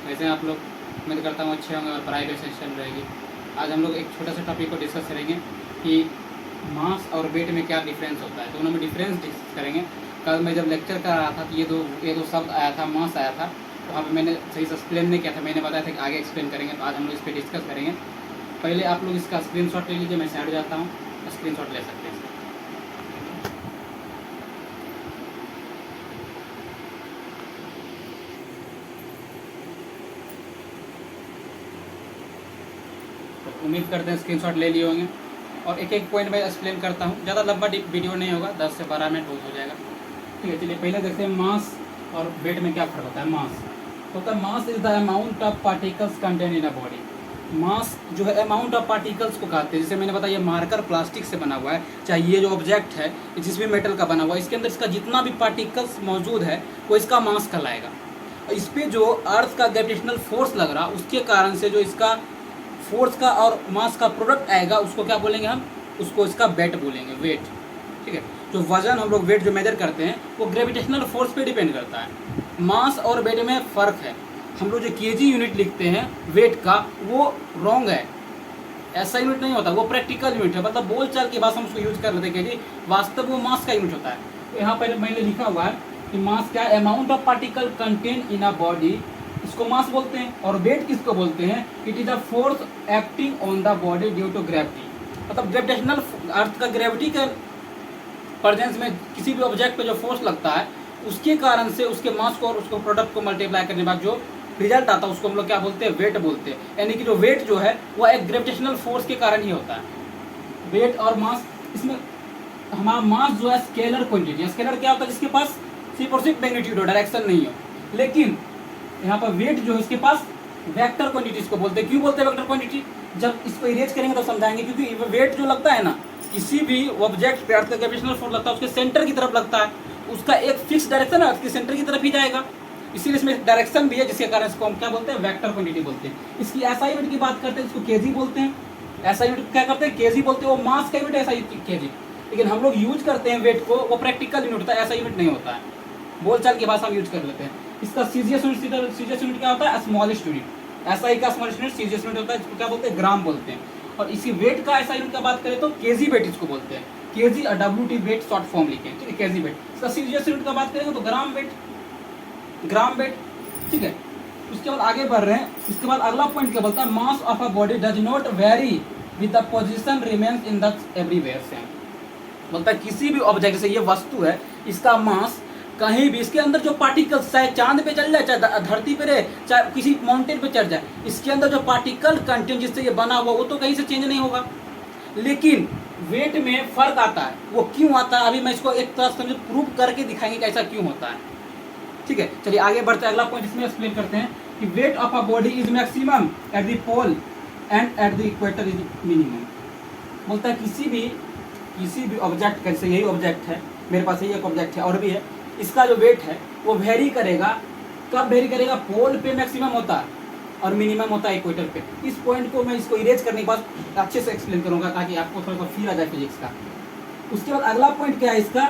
वैसे आप लोग उम्मीद करता हूँ अच्छे होंगे और पढ़ाई भी अच्छे चल रहेगी। आज हम लोग एक छोटा सा टॉपिक को डिस्कस करेंगे कि मास और वेट में क्या डिफरेंस होता है, दोनों में डिफरेंस डिस्कस करेंगे। कल मैं जब लेक्चर कर रहा था तो ये दो शब्द आया था, मास आया था, तो वहाँ पे मैंने सही से एक्सप्लेन नहीं किया था। मैंने बताया था कि आगे एक्सप्लेन करेंगे, तो आज हम लोग इस पर डिस्कस करेंगे। पहले आप लोग इसका स्क्रीनशॉट ले लीजिए, मैं साइड जाता हूँ, स्क्रीनशॉट ले सकते हैं। तो उम्मीद करते हैं स्क्रीनशॉट ले लिए होंगे और एक एक पॉइंट मैं एक्सप्लेन करता हूँ। ज़्यादा लंबा वीडियो नहीं होगा, 10 से 12 मिनट बहुत हो जाएगा। ठीक है, चलिए पहले देखते हैं मास और वेट में क्या फ़र्क होता है। मास होता है, mass is the amount of particles contain in a body. Mass जो है अमाउंट ऑफ पार्टिकल्स को कहते हैं। जैसे मैंने बताया ये मार्कर प्लास्टिक से बना हुआ है, चाहे ये जो ऑब्जेक्ट है जिसमें मेटल का बना हुआ है, इसके अंदर इसका जितना भी पार्टिकल्स मौजूद है वो इसका मास कहलाएगा। इस पर जो अर्थ का ग्रेविटेशनल फोर्स लग रहा उसके कारण से जो इसका फोर्स का और मास का प्रोडक्ट आएगा उसको क्या बोलेंगे हम, उसको इसका वेट बोलेंगे, वेट। ठीक है, जो वजन हम लोग वेट जो मेजर करते हैं वो ग्रेविटेशनल फोर्स पे डिपेंड करता है। मास और वेट में फ़र्क है। हम लोग जो केजी यूनिट लिखते हैं वेट का वो रॉन्ग है, ऐसा यूनिट नहीं होता, वो प्रैक्टिकल यूनिट है। मतलब बोल चाल की भाषा हम उसको यूज कर लेते हैं केजी, वास्तव वो मास का यूनिट होता है। तो यहाँ पर मैंने लिखा हुआ है कि मास क्या, amount of particle contain in a body, इसको मास बोलते हैं। और वेट किसको बोलते हैं, it is a force acting on the body due to gravity. मतलब ग्रेविटेशनल अर्थ का ग्रेविटी के प्रेजेंस में किसी भी ऑब्जेक्ट पे जो फोर्स लगता है उसके कारण से उसके मास को और उसको प्रोडक्ट को मल्टीप्लाई करने के बाद जो रिजल्ट आता है उसको हम लोग क्या बोलते हैं, वेट बोलते हैं। यानी कि जो वेट जो है वो एक ग्रेविटेशनल फोर्स के कारण ही होता है, वेट और मास। इसमें हमारा मास जो है स्केलर क्वांटिटी, स्केलर क्या होता है, जिसके पास सिर्फ और सिर्फ मैग्नीट्यूड हो, डायरेक्शन नहीं हो। लेकिन यहाँ पर वेट जो है इसके पास वेक्टर क्वांटिटी इसको बोलते हैं। क्यों बोलते हैं वेक्टर क्वांटिटी, जब इसको इरेज करेंगे तो समझाएंगे। क्योंकि वेट जो लगता है ना किसी भी ऑब्जेक्ट पे अर्थ का ग्रेविटेशनल फोर्स लगता है उसके सेंटर की तरफ लगता है, उसका एक फिक्स डायरेक्शन है, अर्थ के सेंटर की तरफ ही जाएगा। इसीलिए इसमें डायरेक्शन भी है, जिसके कारण इसको हम क्या बोलते हैं, वेक्टर क्वांटिटी बोलते हैं। इसकी एसआई यूनिट की बात करते हैं, इसको केजी बोलते हैं। एसआई यूनिट क्या करते हैं, केजी बोलते हैं। वो मास का यूनिट है एसआई केजी, लेकिन हम लोग यूज करते हैं वेट को, वो प्रैक्टिकल यूनिट होता है, ऐसा यूनिट नहीं होता है। बोलचाल की भाषा हम यूज कर लेते हैं। इसका सीजीएस यूनिट क्या होता है, स्मॉलेस्ट यूनिट। एसआई का स्मॉलेस्ट यूनिट सीजीएस यूनिट होता है, इसको क्या बोलते हैं, ग्राम बोलते हैं। और इसी वेट का एसआई यूनिट का बात करें तो केजी वेट इसको बोलते हैं। केजी और डब्ल्यूटी वेट शॉर्ट फॉर्म लिखे, ठीक है, केजी वेट। इसका सीजीएस यूनिट का बात करेंगे तो ग्राम वेट, ग्राम वेट। ठीक है, उसके बाद आगे बढ़ रहे हैं। इसके बाद अगला पॉइंट क्या बोलता है, mass of a body does not very with the position remains in the everywhere same. बोलता है किसी भी ऑब्जेक्ट से, ये वस्तु है, इसका मास कहीं भी इसके अंदर जो पार्टिकल्स, चाहे चांद पे चल जाए, चाहे धरती पे रहे, चाहे किसी माउंटेन पे चढ़ जाए, इसके अंदर जो पार्टिकल कंटेंट जिससे ये बना हुआ वो तो कहीं से चेंज नहीं होगा। लेकिन वेट में फर्क आता है। वो क्यों आता है, अभी मैं इसको एक तरह से प्रूव करके दिखाएंगे कि ऐसा क्यों होता है। ठीक है, चलिए आगे बढ़ते हैं। अगला पॉइंट इसमें एक्सप्लेन करते हैं कि weight of a body is maximum at the pole and at the equator is minimum. बोलता है किसी भी ऑब्जेक्ट का, जैसे यही ऑब्जेक्ट है, मेरे पास यही एक ऑब्जेक्ट है और भी है, इसका जो वेट है वो वेरी करेगा। कब वेरी करेगा, पोल पे मैक्सिमम होता है और मिनिमम होता है इक्वेटर पे। इस पॉइंट को मैं इसको इरेज करने के बाद अच्छे से एक्सप्लेन करूंगा ताकि आपको थोड़ा सा फील आ जाए फिजिक्स का। उसके बाद अगला पॉइंट क्या है इसका,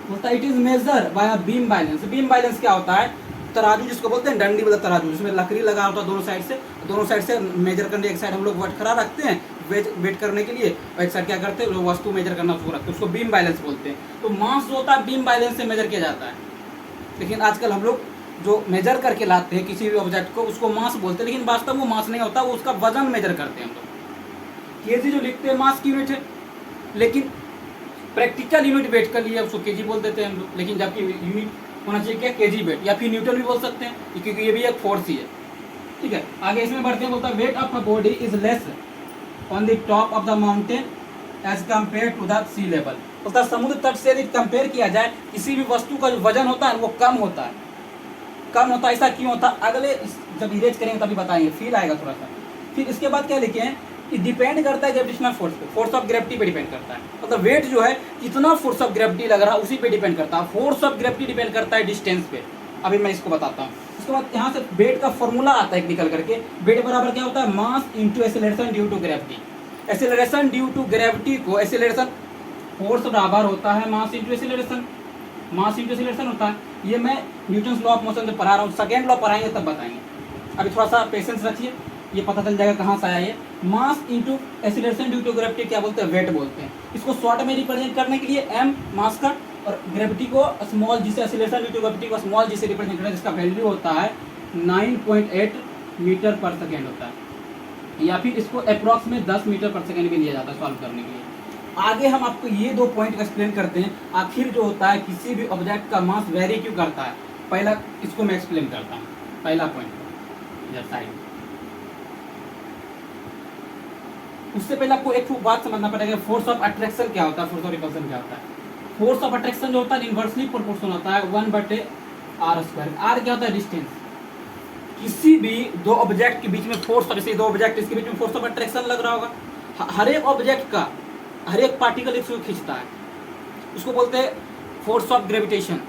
बोलता है it is measure by a beam balance. Beam balance क्या होता है, तराजू जिसको बोलते हैं, डंडी वाला तराजू, जिसमें लकड़ी लगा होता है दोनों साइड से मेजर करने। एक साइड हम लोग वेट खड़ा रखते हैं वेट करने के लिए, और एक साइड क्या करते हैं, जो वस्तु मेजर करना उसको रखते हैं, उसको बीम बैलेंस बोलते हैं। तो मास जो होता है बीम बैलेंस से मेजर किया जाता है। लेकिन आजकल हम लोग जो मेजर करके लाते हैं किसी भी ऑब्जेक्ट को उसको मास बोलते हैं, लेकिन वास्तव में वो मास नहीं होता, वो उसका वजन मेजर करते हैं हम लोग। केजी जो लिखते हैं मास की यूनिट है, लेकिन प्रैक्टिकल यूनिट वेट के लिए उसको केजी बोल देते हैं हम लोग। लेकिन जबकि यूनिट होना चाहिए क्या, केजी वेट, या फिर न्यूटन भी बोल सकते हैं, क्योंकि ये भी एक फोर्स ही है। ठीक है, आगे इसमें बढ़ते हैं। बोलता है weight of a body is less on the top of the mountain as compare to the sea level. बोलता है समुद्र तट से यदि कंपेयर किया जाए किसी भी वस्तु का जो वजन होता है वो कम होता है, कम होता है। ऐसा क्यों होता है, अगले जब इरेज करेंगे तभी बताएंगे, फील आएगा थोड़ा सा। फिर इसके बाद क्या लिखे हैं कि डिपेंड करता है ग्रेविटेशनल फोर्स पे, फोर्स ऑफ ग्रेविटी पे डिपेंड करता है। मतलब वेट जो है कितना फोर्स ऑफ ग्रेविटी लग रहा है उसी पे डिपेंड करता है। फोर्स ऑफ ग्रेविटी डिपेंड करता है डिस्टेंस पे, अभी मैं इसको बताता हूँ। उसके बाद यहाँ से वेट का फॉर्मूला आता है निकल करके, वेट बराबर क्या होता है, mass into acceleration due to gravity. Acceleration due to gravity को, एक्सेलरेशन फोर्स बराबर होता है mass into acceleration, mass into acceleration होता है। ये मैं न्यूटन लॉ ऑफ मोशन से पढ़ा रहा हूँ, सेकेंड लॉ पढ़ाएंगे तब बताएंगे। अभी थोड़ा सा पेशेंस रखिए, ये पता चल जाएगा कहाँ से आया ये। Mass into acceleration due to gravity क्या बोलते हैं, वेट बोलते हैं। इसको शॉर्ट में रिप्रेजेंट करने के लिए m मास का, और ग्रेविटी को स्मॉल जी से, एक्सीलरेशन ड्यू टू ग्रेविटी को स्मॉल जी से रिप्रेजेंट करना है, जिसका वैल्यू होता है 9.8 मीटर पर सेकेंड होता है, या फिर इसको अप्रॉक्स में 10 मीटर पर सेकेंड भी लिया जाता है सॉल्व करने के लिए। आगे हम आपको ये 2 पॉइंट एक्सप्लेन करते हैं। आखिर जो होता है किसी भी ऑब्जेक्ट का मास वेरी क्यों करता है, पहला इसको मैं एक्सप्लेन करता हूँ। पहला पॉइंट इधर साइड, उससे पहले आपको एक बात समझना पड़ेगा, फोर्स ऑफ अट्रैक्शन क्या होता है, फोर्स ऑफ रिपल्सन क्या होता है। फोर्स ऑफ अट्रैक्शन जो होता है इनवर्सली प्रोपोर्शनल होता है 1/r²। आर क्या होता है, डिस्टेंस। किसी भी दो ऑब्जेक्ट के बीच में फोर्स, जैसे दो ऑब्जेक्ट इसके बीच में फोर्स ऑफ अट्रैक्शन लग रहा होगा, हर एक ऑब्जेक्ट का हर एक पार्टिकल इसको खींचता है, उसको बोलते हैं force of gravitation.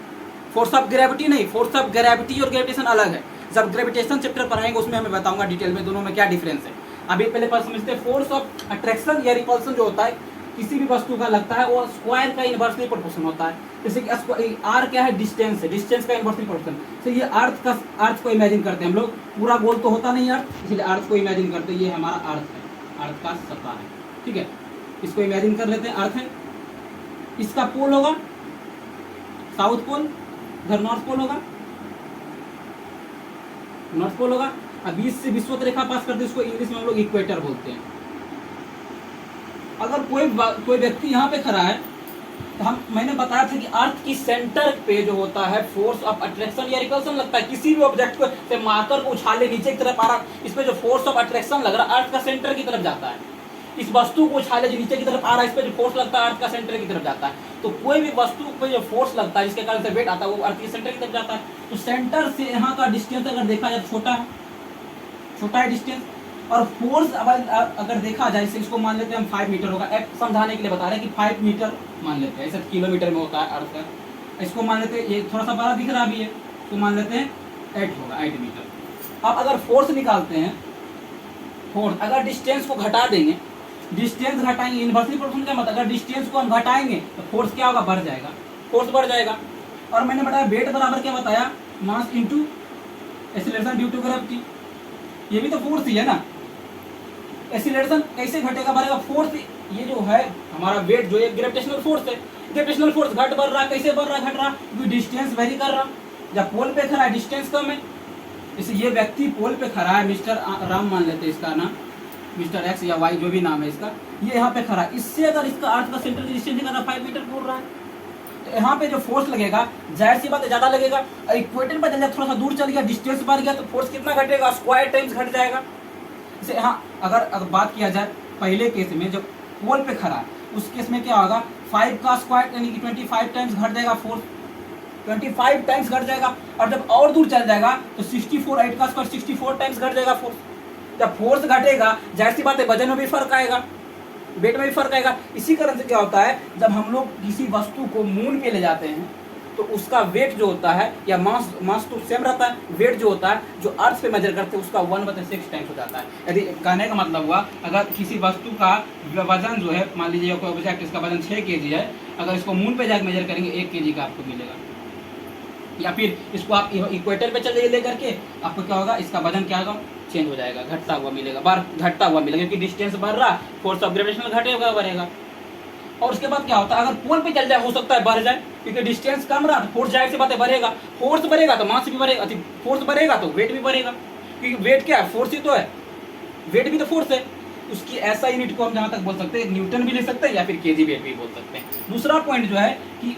Force of gravity नहीं, फोर्स ऑफ ग्रेविटी और ग्रेविटेशन अलग है। जब ग्रेविटेशन चैप्टर पढ़ाएंगे उसमें मैं बताऊंगा डिटेल में दोनों में क्या डिफरेंस है। अभी पहले पर समझते हैं फोर्स ऑफ अट्रैक्शन या रिपल्सन जो होता है किसी भी वस्तु का लगता है वो स्क्वायर का इनवर्सली प्रोपोर्शन होता है। जैसे कि आर क्या है, डिस्टेंस है, डिस्टेंस का इनवर्सली प्रोपोर्शन। तो ये अर्थ को इमेजिन करते हैं हम लोग, पूरा गोल तो होता नहीं अर्थ, इसलिए अर्थ को इमेजिन करते हैं, ये हमारा अर्थ है, अर्थ का सतह है, ठीक है। इसको इमेजिन कर लेते हैं, अर्थ है, इसका पोल होगा साउथ पोल, इधर नॉर्थ पोल होगा, नॉर्थ पोल होगा। अब बीच से विषुवत रेखा पास करते हैं, इसको इंग्लिश में हम लोग इक्वेटर बोलते हैं। अगर कोई व्यक्ति यहाँ पे खड़ा है तो मैंने बताया था कि अर्थ की सेंटर पे जो होता है फोर्स ऑफ अट्रैक्शन या रिपल्सन लगता है। किसी भी ऑब्जेक्ट को से मारकर को उछाले नीचे की तरफ आ रहा, इस पे जो फोर्स ऑफ अट्रैक्शन लग रहा है अर्थ का सेंटर की तरफ जाता है। इस वस्तु को उछाले जो नीचे की तरफ आ रहा है, इस पे जो फोर्स लगता है अर्थ का सेंटर की तरफ जाता है। तो कोई भी वस्तु पे जो फोर्स लगता है जिसके कारण से वेट आता है वो अर्थ के सेंटर की तरफ जाता है। तो सेंटर से यहाँ का डिस्टेंस अगर देखा जाए छोटा है, छोटा है डिस्टेंस। और फोर्स अगर देखा जाए, इसे इसको मान लेते हैं हम 5 मीटर होगा, समझाने के लिए बता रहे हैं कि 5 मीटर मान लेते हैं, ऐसे किलोमीटर में होता है अर्थ का। इसको मान लेते हैं, ये थोड़ा सा बड़ा दिख रहा भी है, तो मान लेते हैं 8 होगा, 8 मीटर। अब अगर फोर्स निकालते हैं, फोर्स अगर डिस्टेंस को घटा देंगे, डिस्टेंस घटाएंगे, इनवर्सली प्रोपोर्शनल क्या मतलब, अगर डिस्टेंस को हम घटाएंगे तो फोर्स क्या होगा, बढ़ जाएगा, फोर्स बढ़ जाएगा। और मैंने बताया वेट बराबर क्या बताया, mass into acceleration due to gravity, ये भी तो फोर्स ही है ना। एक्सीलरेशन कैसे घटेगा, बढ़ेगा, फोर्स ये जो है हमारा वेट जो है ग्रेविटेशनल फोर्स है। ग्रेविटेशनल फोर्स घट बढ़ रहा, कैसे बढ़ रहा, घट रहा, क्योंकि डिस्टेंस वेरी कर रहा। जब पोल पे खड़ा है डिस्टेंस कम है, जैसे ये व्यक्ति पोल पे खड़ा है, मिस्टर राम मान लेते हैं इसका नाम, मिस्टर एक्स या वाई जो भी नाम है इसका, ये यहाँ पे खड़ा है। इससे अगर इसका अर्थ का सेंटर डिस्टेंस निकालना 5 मीटर बोल रहा है, तो यहाँ पे जो फोर्स लगेगा जाहिर सी बात है ज्यादा लगेगा। इक्वेटर पर चल थोड़ा सा दूर चल गया, डिस्टेंस बढ़ गया, तो फोर्स कितना घटेगा, स्क्वायर टाइम्स घट जाएगा। जैसे यहाँ अगर बात किया जाए पहले केस में जब पोल पे खड़ा है, उस केस में क्या होगा, 5 का स्क्वायर यानी कि 25 टाइम्स घट जाएगा फोर्स, 25 टाइम्स घट जाएगा। और जब और दूर चल जाएगा तो 64, 8 का स्क्वायर 64 टाइम्स घट जाएगा फोर्स। जब फोर्स घटेगा जाहिर सी बात है वजन में भी फर्क आएगा, वेट में भी फर्क आएगा। इसी कारण से क्या होता है, जब हम लोग किसी वस्तु को मून पे ले जाते हैं तो उसका वेट जो होता है या मास तो सेम रहता है, वेट जो होता है जो अर्थ पे मेजर करते हैं उसका 1/6 टाइम्स हो जाता है। यदि कहने का मतलब हुआ अगर किसी वस्तु का वजन जो है, मान लीजिए कोई ऑब्जेक्ट इसका वजन 6 kg है, अगर इसको मून पे जाकर मेजर करेंगे 1 kg का आपको मिलेगा। या फिर इसको आप इक्वेटर पे चले ले करके आपको क्या होगा, इसका वजन क्या होगा, चेंज हो जाएगा, घटता हुआ मिलेगा, बार घटता हुआ मिलेगा, क्योंकि डिस्टेंस बढ़ रहा, फोर्स ऑफ ग्रेविटेशन घटेगा, बढ़ेगा। और उसके बाद क्या होता है, अगर पोल पे चल जाए हो सकता है बढ़ जाए, क्योंकि डिस्टेंस कम रहा तो फोर्स जाहिर सी बात है बढ़ेगा, फोर्स बढ़ेगा तो मास भी बढ़ेगा, फोर्स बढ़ेगा तो वेट भी बढ़ेगा, क्योंकि वेट क्या है, फोर्स ही तो है, वेट भी तो फोर्स है। उसकी ऐसा यूनिट को हम जहाँ तक बोल सकते हैं न्यूटन भी ले सकते हैं या फिर केजी वेट भी बोल सकते हैं। दूसरा पॉइंट जो है कि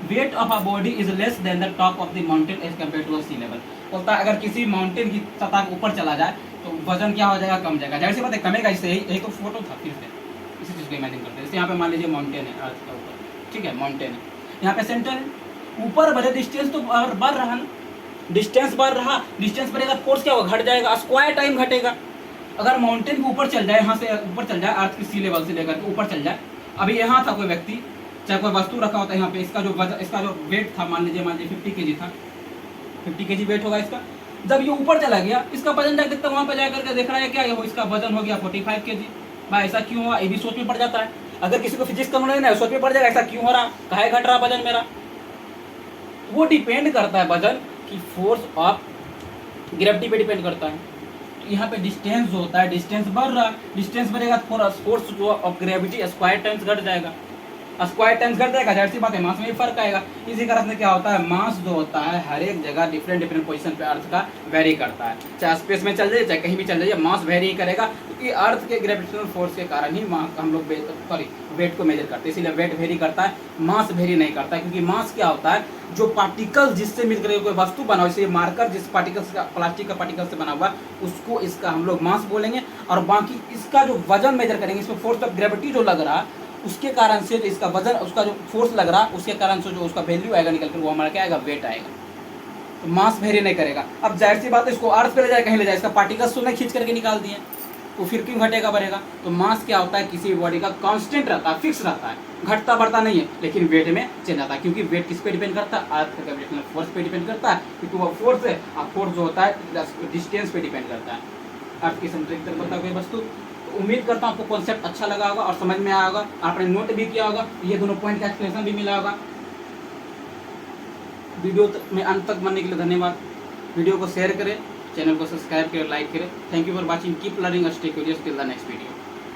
weight of a body is less than the top of the mountain as compare to sea level. बोलता है अगर किसी माउंटेन की सतह के ऊपर चला जाए तो वजन क्या हो जाएगा, कम जाएगा, जाहिर सी बात है कमेगा। इससे यही तो फोटो था, फिर से इसी चीज़ को इमेजिन करते हैं। जैसे यहाँ पे मान लीजिए माउंटेन है अर्थ का ऊपर, ठीक है, माउंटेन है, यहाँ पे सेंटर है, ऊपर बढ़े डिस्टेंस तो बढ़ रहा ना, डिस्टेंस बढ़ रहा, डिस्टेंस बढ़ेगा, फोर्स क्या होगा, घट जाएगा, स्क्वायर टाइम घटेगा। अगर माउंटेन के ऊपर चल जाए, यहाँ से ऊपर चल जाए, अर्थ की सी लेवल से लेकर के ऊपर चल जाए, अभी यहाँ था कोई व्यक्ति, चाहे कोई वस्तु रखा होता है यहाँ पे, इसका जो वजन, इसका जो वेट था मान लीजिए 50 kg था, 50 kg वेट होगा इसका। जब ये ऊपर चला गया, इसका वजन जाकर देखता वहाँ पे जाकर के देख रहा है क्या वो इसका वजन हो गया 45 kg। भाई ऐसा क्यों हुआ, ये भी सोच में पड़ जाता है। अगर किसी को फिजिक्स का नॉलेज नहीं है सोच में पड़ जाएगा ऐसा क्यों हो रहा, काहे घट रहा वजन मेरा। वो डिपेंड करता है वजन की फोर्स ऑफ ग्रेविटी पे डिपेंड करता है। यहाँ पे डिस्टेंस जो होता है, डिस्टेंस बढ़ रहा है, डिस्टेंस बढ़ेगा तो फोर्स जो ऑफ ग्रेविटी स्क्वायर टाइम्स घट जाएगा, स्क्वायर टाइम्स घट जाएगा, जाहिर सी बात है मास में भी फर्क आएगा। इसी कारण से क्या होता है, मास जो होता है हर एक जगह डिफरेंट डिफरेंट पोजीशन पे अर्थ का वेरी करता है, चाहे स्पेस में चल जाइए चाहे कहीं भी चल जाइए, मास वेरी ही करेगा, क्योंकि अर्थ के ग्रेविटेशनल फोर्स के कारण ही हम लोग वेट को मेजर करते हैं, इसीलिए वेट वेरी करता है, मास वेरी नहीं करता है। क्योंकि मास क्या होता है, जो पार्टिकल जिससे मिलकर कोई वस्तु बना हो, जैसे मार्कर जिस पार्टिकल का, प्लास्टिक का पार्टिकल से बना हुआ, उसको इसका हम लोग मास बोलेंगे। और बाकी इसका जो वजन मेजर करेंगे, इसमें फोर्स ऑफ ग्रेविटी जो लग रहा है उसके कारण से इसका वजन, उसका जो फोर्स लग रहा है उसके कारण से जो उसका वैल्यू आएगा निकल कर, वो हमारा क्या आएगा, वेट आएगा। तो मास वेरी नहीं करेगा। अब जाहिर सी बात है, इसको अर्थ पे ले जाए कहीं ले जाए, इसका पार्टिकल्स तो नहीं खींच करके निकाल दिए, तो फिर क्यों घटेगा बढ़ेगा। तो मास क्या होता है, किसी भी बॉडी का कांस्टेंट रहता है, फिक्स रहता है, घटता बढ़ता नहीं है, लेकिन वेट में चेंज आता है, क्योंकि वेट किस पे डिपेंड करता है, अर्थ का ग्रेविटेशनल फोर्स पे डिपेंड करता है, क्योंकि वो फोर्स है, और फोर्स जो होता है डिस्टेंस पे डिपेंड करता है, अर्थ की समुद्र की तरफ होता है कोई वस्तु। उम्मीद करता हूँ आपको कॉन्सेप्ट अच्छा लगा होगा और समझ में आया होगा, आपने नोट भी किया होगा, ये दोनों पॉइंट का एक्सप्लेनेशन भी मिला होगा। वीडियो में अंत तक बनने के लिए धन्यवाद। वीडियो को शेयर करें, चैनल को सब्सक्राइब करें, लाइक करें। Thank you for watching, keep learning, stay curious till the next video.